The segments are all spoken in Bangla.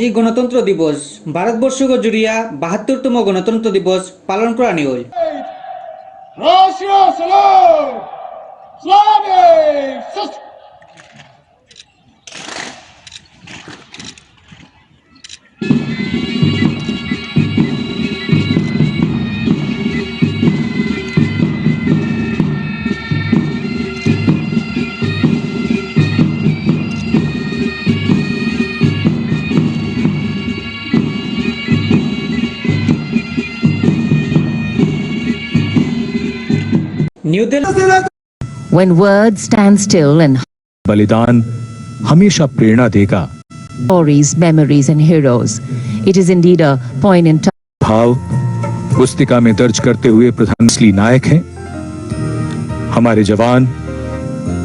আজি গণতন্ত্র দিবস ভারতবর্ষকে জুড়িয়া ৭২তম গণতন্ত্র দিবস পালন করা নিয়ল। New Delhi When words stand still and बलिदान हमेशा प्रेरणा देगा। stories, memories and heroes, it is indeed a point in time. भाव पुस्तिका में दर्ज करते हुए प्रधानमंत्री नायक हैं। हमारे जवान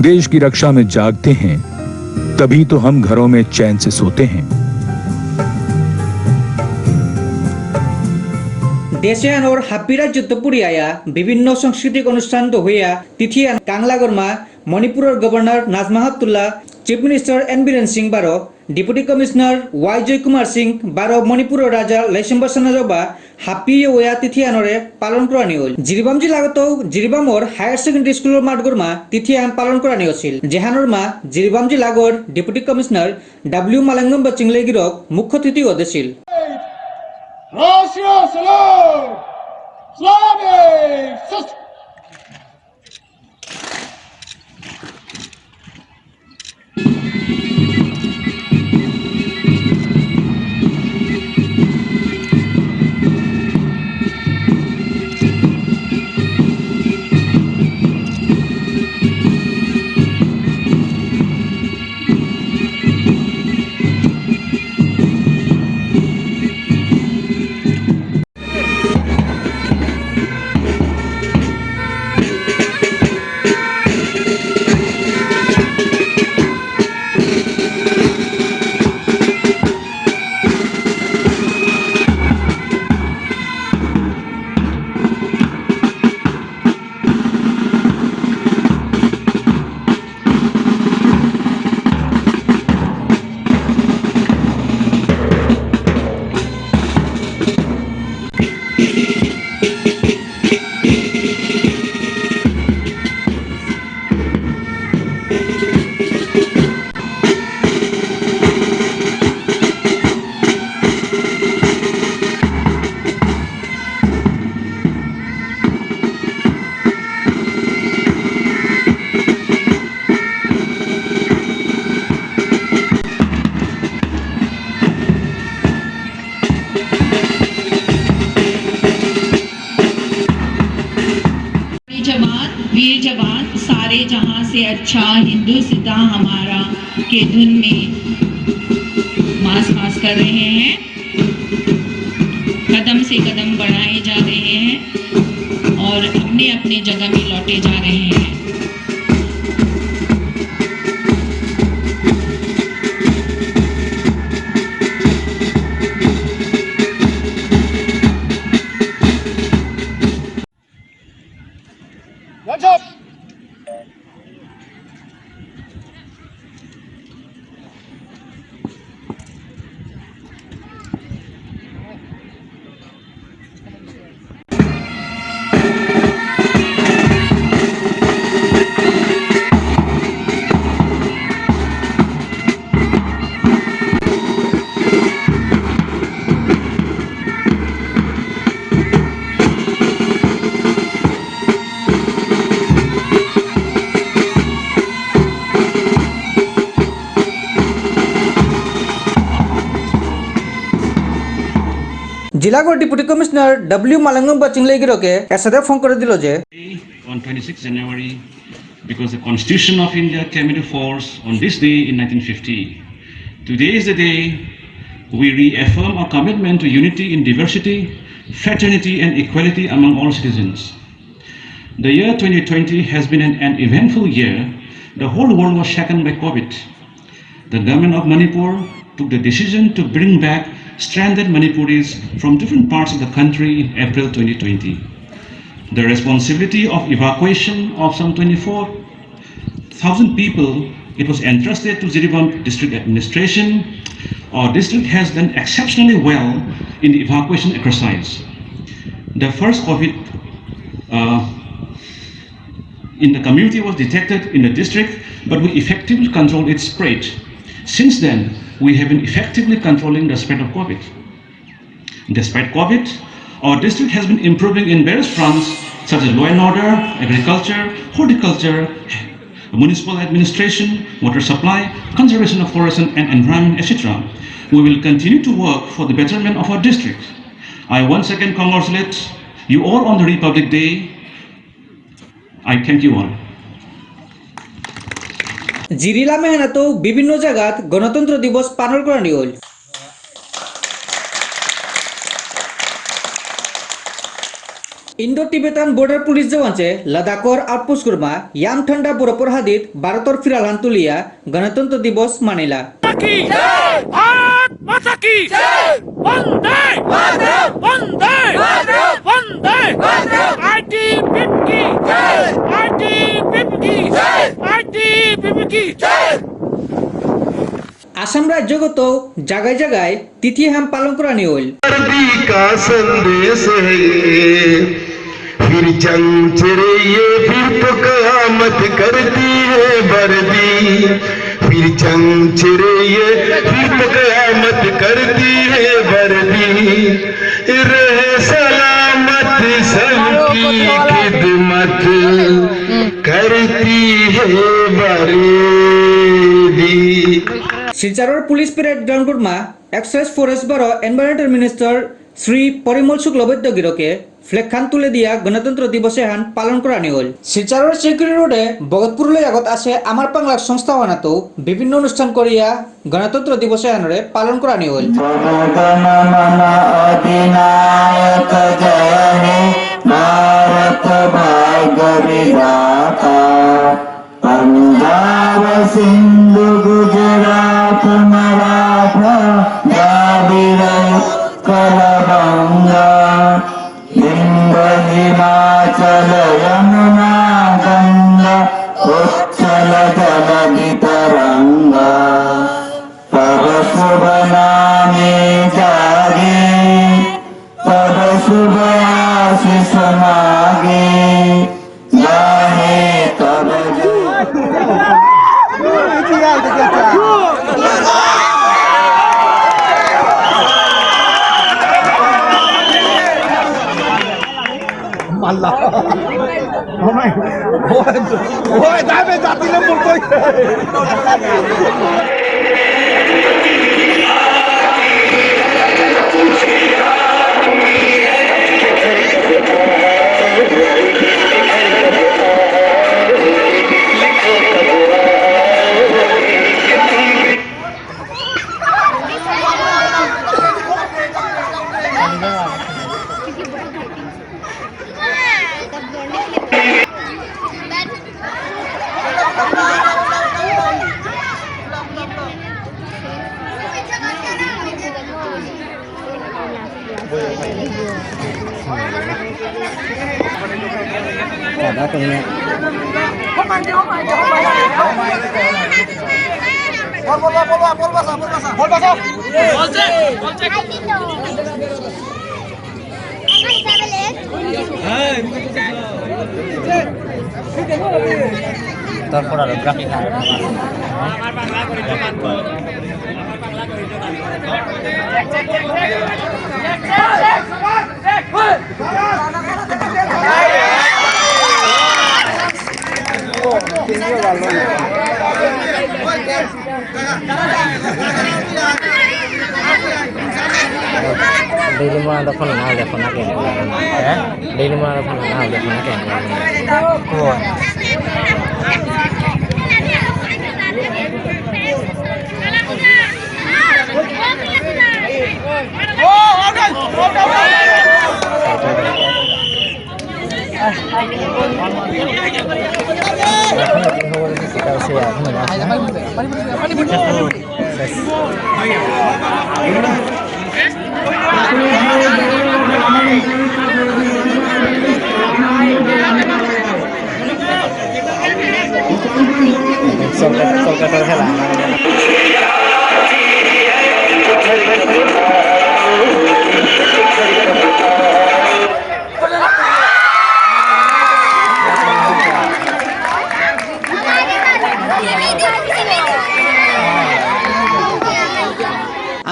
देश की रक्षा में जागते हैं, तभी तो हम घरों में चैन से सोते हैं। देशायन और हापिरा जुत्तपुरिया विभिन्न सांस्कृतिक अनुष्ठान तो हुआ तिथियान कांगलागरमा Manipur governor Najma Heptulla, chief minister N Biren Singh बारो, डिप्टी कमिश्नर वाई जय कुमार सिंह बारो मणिपुर राजा लाइसेम्बर सनाजबा हापी ओया तिथियानरे पालन करा नियल। जिरिबाम जिलागत जिरिबामर हायर सेकेंडरी स्कूल माठगरमा तिथियान पालन करा नियसिल। जेहानरमा जिरिबाम जिलागर डिप्टी कमिश्नर डब्ल्यू मालांगम बचिंगलेगिरक मुख्य अतिथि होदेसिल। वीर जवान सारे जहां से अच्छा हिंदू सिद्धा हमारा के धुन में मास मास कर रहे हैं, कदम से कदम बढ़ाए जा रहे हैं और अपने अपने जगह में लौटे जा रहे हैं। जिलागर डिप्टी कमिश्नर डब्ल्यू मालांगम बचिंगलेगिरके एसादे फोन करे दिलो जे on 26 January because the Constitution of India came into force on this day in 1950. Today is the day we reaffirm our commitment to unity in diversity, fraternity and equality among all citizens. The year 2020 has been an eventful year. The whole world was shaken by COVID. The government of Manipur took the decision to bring back stranded Manipuris from different parts of the country in April 2020. The responsibility of evacuation of some 24,000 people, it was entrusted to Jiribam district administration our district has done exceptionally well in the evacuation exercise. The first COVID in the community was detected in the district, but we effectively controlled its spread. Since then, we have been effectively controlling the spread of COVID. Despite COVID, our district has been improving in various fronts such as law and order, agriculture, horticulture, municipal administration, water supply, conservation of forest and environment, etc. We will continue to work for the betterment of our district. I once again congratulate you all on the Republic Day. I thank you all. জিরিলা মেহনাতেও বিভিন্ন জায়গাত গণতন্ত্র দিবস পালন করা হল। ইন্দো টিবেটান বর্ডার পুলিশ জওয়ানছে লাদাখর আউটপোস্ট কুরমা ইয়াম ঠান্ডা বরফর হাদিত ভারতর ফিরালান তুলিয়া গণতন্ত্র দিবস মানিলা। आसाम राज्यगत जगह जगह तिथि हम पालन करानी होल। का संदेश है ये, फिर जंग छिड़े ये, फिर तो कयामत करती है वर्दी, फिर जंग छिड़े ये, फिर तो कयामत करती है वर्दी, रहे सलामत सबकी खिदमत करती है वर्दी। শিলচৰৰ পুলিশ পেৰেড গ্ৰাউণ্ডৰ মা এক্সাইজ ফৰেষ্ট বাৰো এনভাইৰনমেন্টেল মিনিষ্টাৰ শ্ৰী পৰিমল শুক্লবৈদ্যগিৰকে ফ্লেগ খান তুলে দিয়া গণতন্ত্র দিবসে হান পালন করানি হল। শিলচৰৰ চিকুৰি রোডে ভগতপুরলৈ আগত আছে আমার বাংলা সংস্থা বানাতো বিভিন্ন অনুষ্ঠান করিয়া গণতন্ত্র দিবসে হানরে পালন করানি হল। पंजाब सिंध गुजरात मराठा द्राविड़ कलबंगा विंध्य हिमाचल यमुना गंगा उच्चल जलधि तरंगा तब शुभ नामे जागे तब शुभ आशीष मागे गाहे तब তারপর আর graphic daily mo ada phone na ada phone na kaya daily mo ada phone na ada phone na kaya Solkat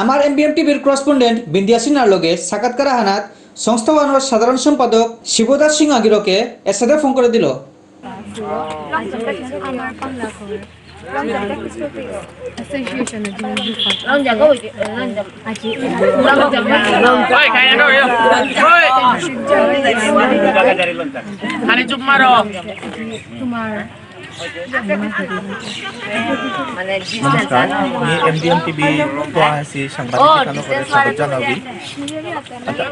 আমার এমবিএম টিভির করসপন্ডেন্ট বিন্দিয়াসিনার লগে সাক্ষাৎকার হানাত সংস্থাবানোর সাধারণ সম্পাদক শিবদাস সিং আগিরকে এর সাথে ফোন করে দিল। नमस्कार मी एमडीएम टीव्ही तो आहे সাংবাদিক করে স্বাগত জানাবি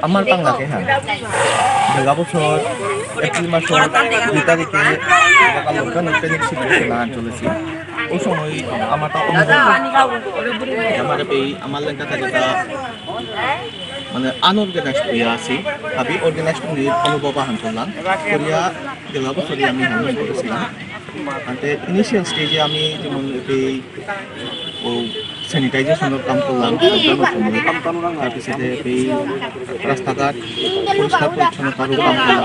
আমার বাংলাকে হ্যাঁ ঢাকা বছর এপ্রিল মাসের 2 তারিখে কালকান ট্রেনিং শিবির চলেছে ওই সময় আমারটা আমার লেখা থাকে মানে আনঅর্গানাইজড হয়ে আছি আমি অর্গানাইজড অনুভব হানছিলাম কোরিয়া ঢাকা বছরে আমি হ্যান্ডেল করেছিলাম అంటే ইনিশিয়াল স্টেজে আমি যেমন এই ও স্যানিটাইজেশনের কাম করলাম তারপরে এই রাস্তাঘাট পরিষ্কার পরিচ্ছন্নতার কাম করলাম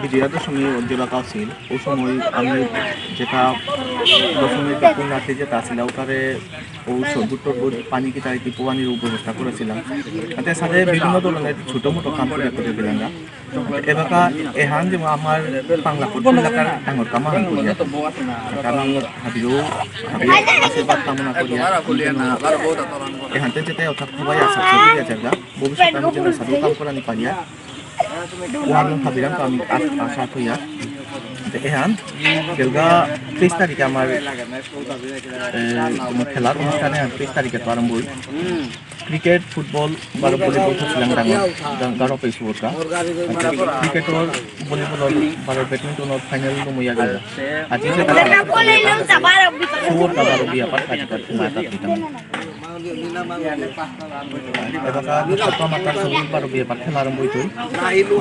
বিজয়াদের সময় অধ্যেবাকা ছিল ওই সময় আমি যেটা দশমের পুণ্যার্থী যেটা ছিল ওটারে ও সর্বত্র পানি কি তার পানির ব্যবস্থা করেছিলাম তাতে সাথে বিভিন্ন ধরনের ছোটো মোটো কাম করে দিলাম না এলাকা এহান যে আমার বাংলা এলাকার ডাঙর কামা হান করিয়া আমি ভাবিও আশীর্বাদ কামনা করিয়া এহানতে যেতে অর্থাৎ সবাই আশা করিয়া জায়গা ভবিষ্যতে আমি যেন সাধু কাম করানি পারিয়া ওহান ভাবিলাম আমি আশা করিয়া এহান গেলগা 23 তারিখে আমার খেলার অনুষ্ঠানে 23 তারিখে তো আরম্ভ হই ক্রিকেট ফুটবল বারো ভলিবল খেলছিলাম গাঁও পেয়েছি ওটা ক্রিকেটর ভলিবল বারো ব্যাডমিন্টনের ফাইনাল মইয়া গেল আজি যে সুবর্ণা বারো বিয়া পার কাটিকার মাতা দিতাম এবার তো মাতার সবুজ বারো বিয়া পার খেলা আরম্ভ হইতো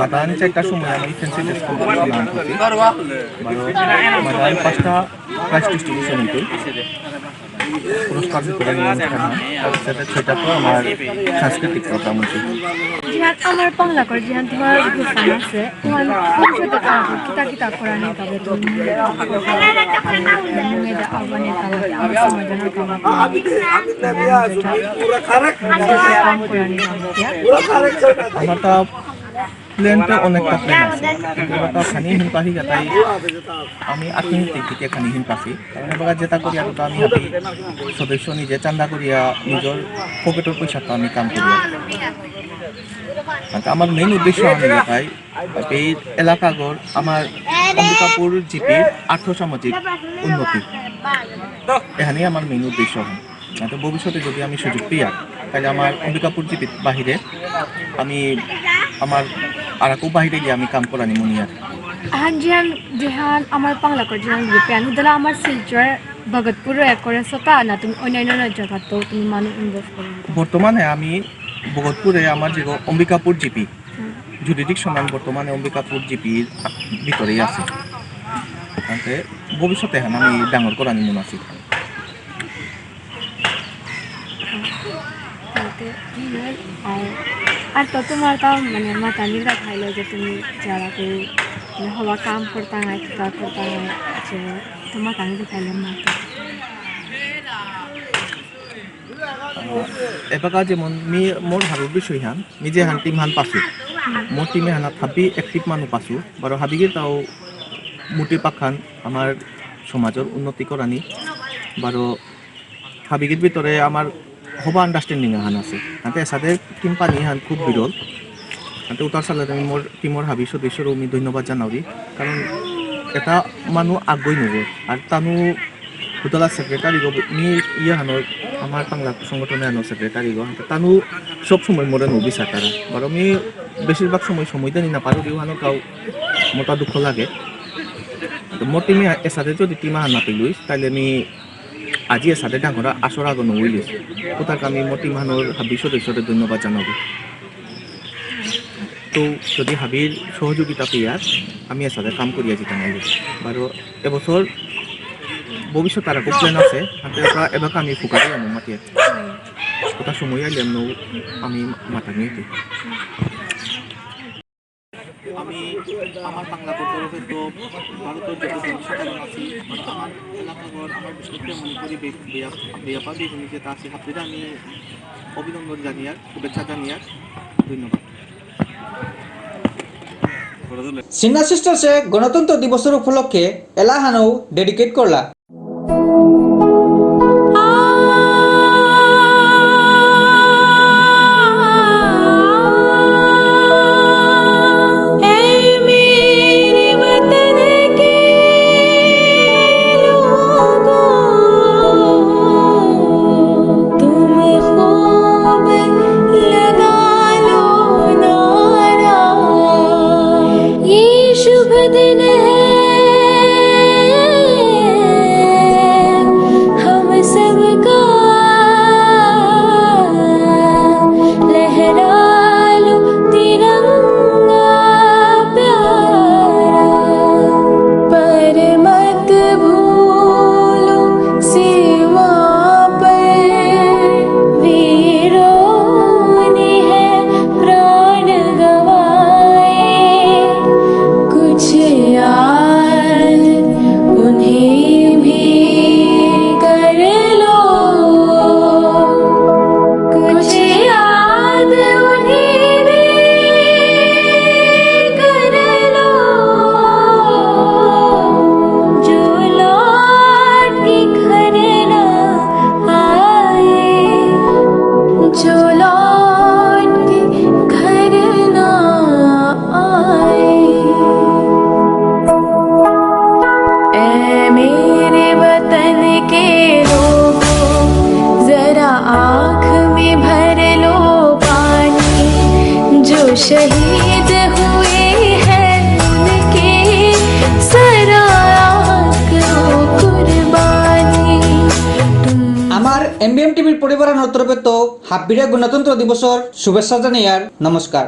মাতানি 4টার সময় আমি ফেন্সি টেস্ট কম্পিটিশন করছি বারো মাতানি 5টা প্রাইজ ডিস্ট্রিবিউশন হইতো পুরস্কার বিতরণ অনুষ্ঠান সেটা সেটা তো আমার সাংস্কৃতিক প্রোগ্রাম হচ্ছে জিহান আমার বাংলা করে জিহান তোমার গুছান আছে তোমার ভবিষ্যতে কিতা কিতা করানি তবে তুমি মেয়েদের আহ্বানে তাহলে আমার সমাজের আমারটা প্ল্যানটা অনেকটা প্ল্যান আছে কিন্তু খানি হিনপাহি তাই আমি আত্মীয় থেকে খানি হিনপাছি কারণ এবার যেটা করি আর আমি হাবি সদস্য নিজে চান্দা করিয়া নিজের পকেটের পয়সাটা আমি কাম করি আমার মেইন উদ্দেশ্য আমি তাই এই এলাকাগর আমার অম্বিকাপুর জিপির আর্থসামাজিক উন্নতি এখানে আমার মেইন উদ্দেশ্য হয় তো ভবিষ্যতে যদি আমি সুযোগ পাই তাহলে আমার অম্বিকাপুর জিপির বাহিরে আমি আমার আর কেউ বাহিরে গিয়ে আমি কাম করানি মনে আর হ্যাঁ জিহান আমার বাংলা করে জিহান প্যান দিলে আমার শিলচর ভগতপুর করে সতা না তুমি অন্যান্য জায়গাতেও তুমি মানুষ ইনভেস্ট করো বর্তমানে আমি ভগতপুরে আমার যে অম্বিকাপুর জিপি জুরিডিকশন বর্তমানে অম্বিকাপুর জিপির ভিতরেই আছে ভবিষ্যতে আমি ডাঙর করানি মনে আছি আর তো তোমার তাও মানে মাতানিরা খাইলো যে তুমি যারা কেউ হওয়া কাম করতা হয় কিতা করতা হয় যে তোমার তানিরা খাইলো না এবার যেমন মোর ভারত বিষয় হান নিজে হান টিম হান পাছো মোর টিমে হানা হাবি একটিভ মানুষ পাছো বারো হাবিগে তাও মুটি পাখান আমার সমাজের উন্নতি করানি বারো হাবিগের ভিতরে আমার হবা আন্ডারস্ট্যান্ডিং হান আছে তাতে সাথে টিম পানি হান খুব বিরল তাতে উত্তর সালে আমি মোর টিমর হাবি সদস্যর আমি ধন্যবাদ জানাবি কারণ এটা মানুষ আগুই নব আর তানু হুতলা সেক্রেটারি নি ইয়ে হানোর আমার বাংলা সংগঠনে হানোর সেক্রেটারি তানু সব সময় মোরে নবিচার তারা বার আমি বেশিরভাগ সময় দেনি না পারো হানো কাউ মোটা দুঃখ লাগে মোর টিমে এসাথে যদি টিমা হান না পেলুই তাহলে আমি আজি এসাথে ডাঙরা আসর আগ নইলিস কোথাক আমি মোর টিম হানোর হাবি সদস্যদের ধন্যবাদ জানাবো তো যদি হাবির সহযোগিতা পেয়ার আমি এসাথে কাম করিয়া যেতে নাইলি বারো এবছর ভবিষ্যৎ তারা খুব প্ল্যান আছে এবার আমি ফুকারি আনো মাতি ওটা সময় আইলে আমি মাথা নিয়ে আমি আমার বাংলা তরফের তো ভারতের যত জনসাধারণ আছে আমার এলাকাগর আমার বিশেষকৈ মণিপুৰী বেয়াপা বিহুনি যেটা আছে হাপিরা আমি অভিনন্দন জানিয়ার শুভেচ্ছা জানিয়ার ধন্যবাদ। সিঙ্গার সিস্টার্সে গণতন্ত্র দিবসের উপলক্ষে এলাহানও ডেডিকেট করলা। शहीद हुए हैं उनके सराक कुर्बानी। আমার এমবিএম টিভির পরিবারের তরফে তো হাব্বিরা গণতন্ত্র দিবসের শুভেচ্ছা জানাইয়ার নমস্কার।